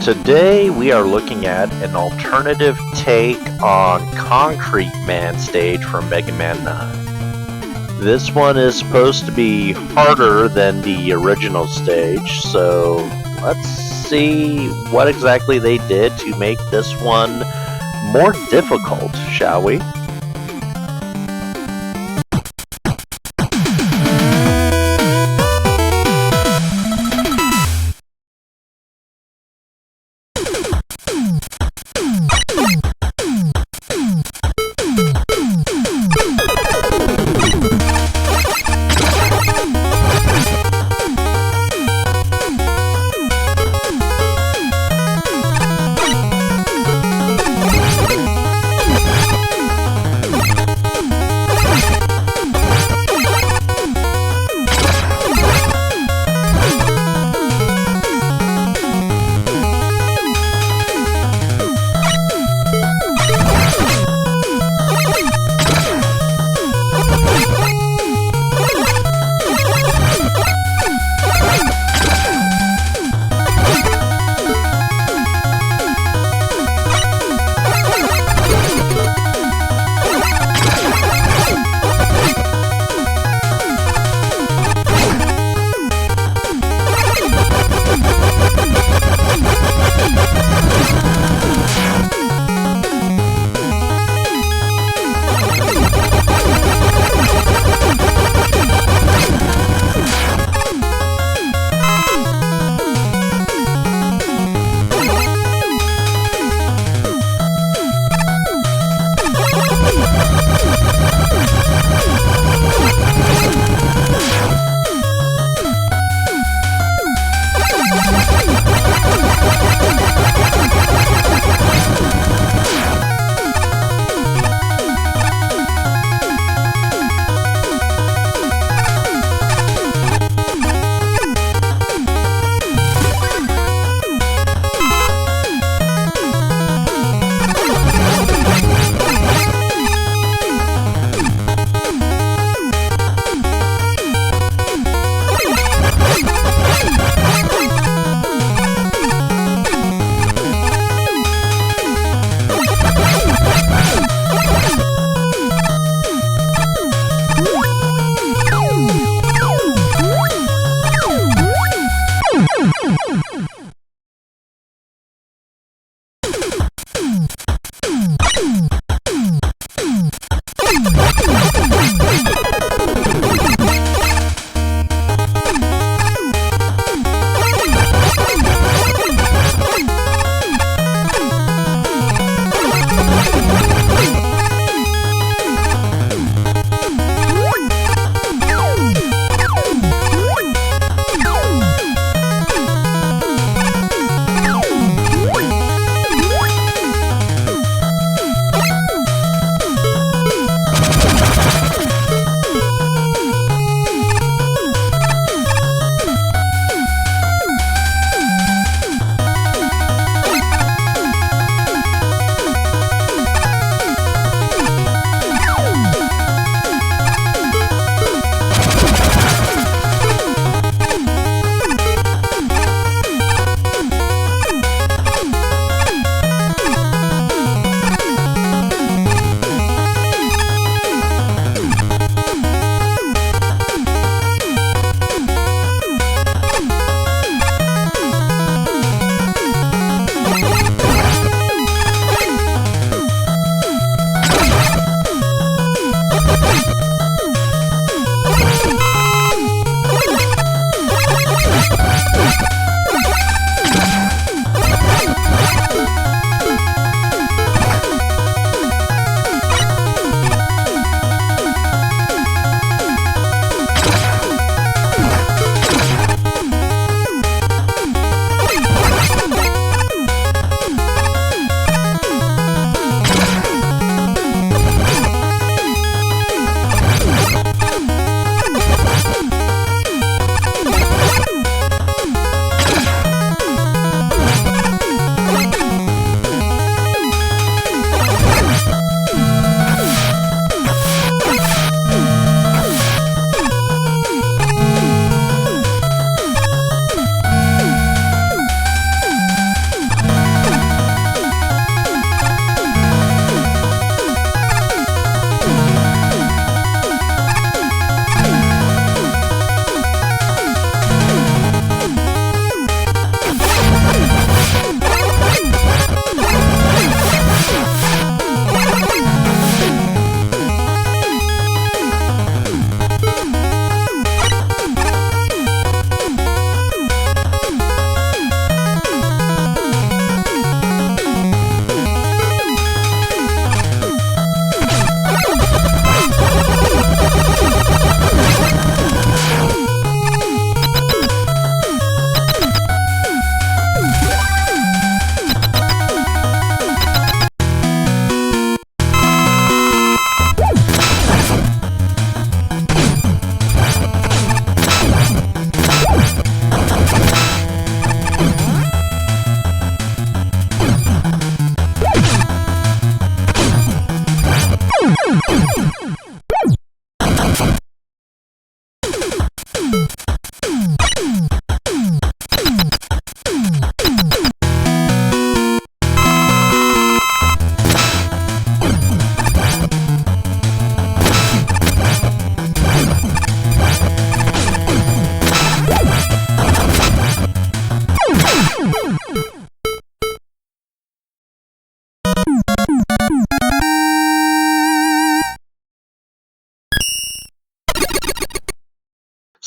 Today we are looking at an alternative take on Concrete Man stage from Mega Man 9. This one is supposed to be harder than the original stage, so let's see what exactly they did to make this one more difficult, shall we?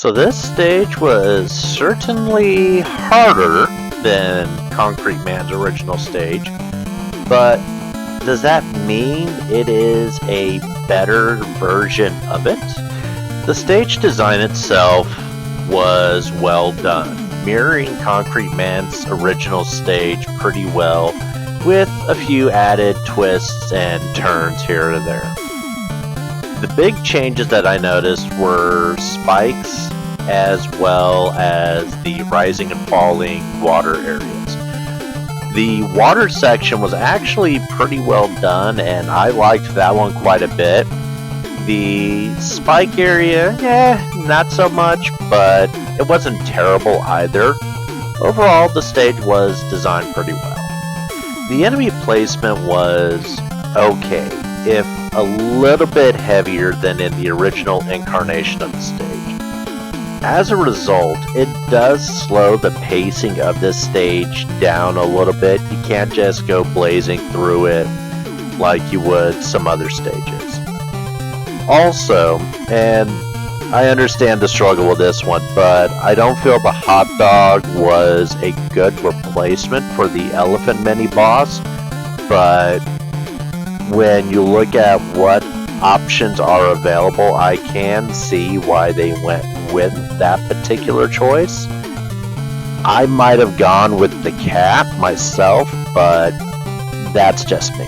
So this stage was certainly harder than Concrete Man's original stage, but does that mean it is a better version of it? The stage design itself was well done, mirroring Concrete Man's original stage pretty well, with a few added twists and turns here and there. The big changes that I noticed were spikes as well as the rising and falling water areas. The water section was actually pretty well done, and I liked that one quite a bit. The spike area, not so much, but it wasn't terrible either. Overall, the stage was designed pretty well. The enemy placement was okay, if a little bit heavier than in the original incarnation of the stage. As a result, it does slow the pacing of this stage down a little bit. You can't just go blazing through it like you would some other stages. Also, and I understand the struggle with this one, but I don't feel the hot dog was a good replacement for the elephant mini-boss, but when you look at what options are available, I can see why they went with that particular choice. I might have gone with the cap myself, but that's just me.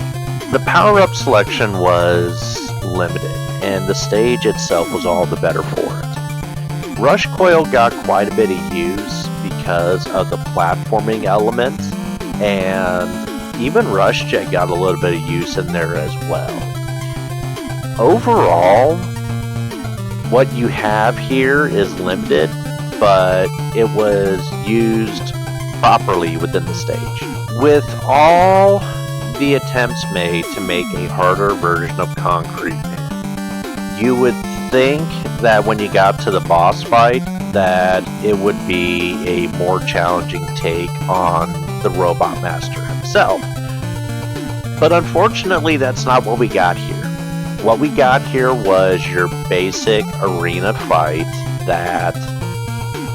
The power-up selection was limited, and the stage itself was all the better for it. Rush Coil got quite a bit of use because of the platforming element, and even Rush Jet got a little bit of use in there as well. Overall, what you have here is limited, but it was used properly within the stage. With all the attempts made to make a harder version of Concrete Man, you would think that when you got to the boss fight that it would be a more challenging take on the Robot Master himself. But unfortunately, that's not what we got here. What we got here was your basic arena fight that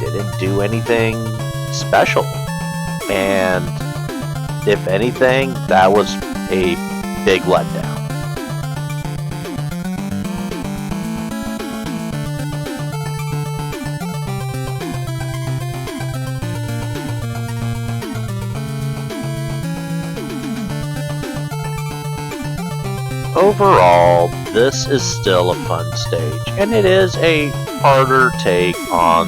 didn't do anything special. And if anything, that was a big letdown. Overall, this is still a fun stage, and it is a harder take on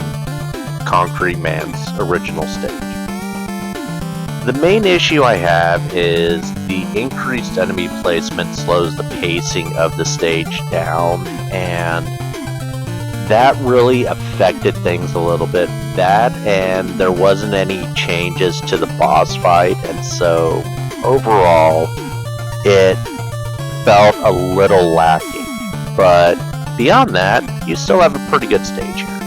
Concrete Man's original stage. The main issue I have is the increased enemy placement slows the pacing of the stage down, and that really affected things a little bit. That, and there wasn't any changes to the boss fight, and so overall, it felt a little lacking. But beyond that, you still have a pretty good stage here.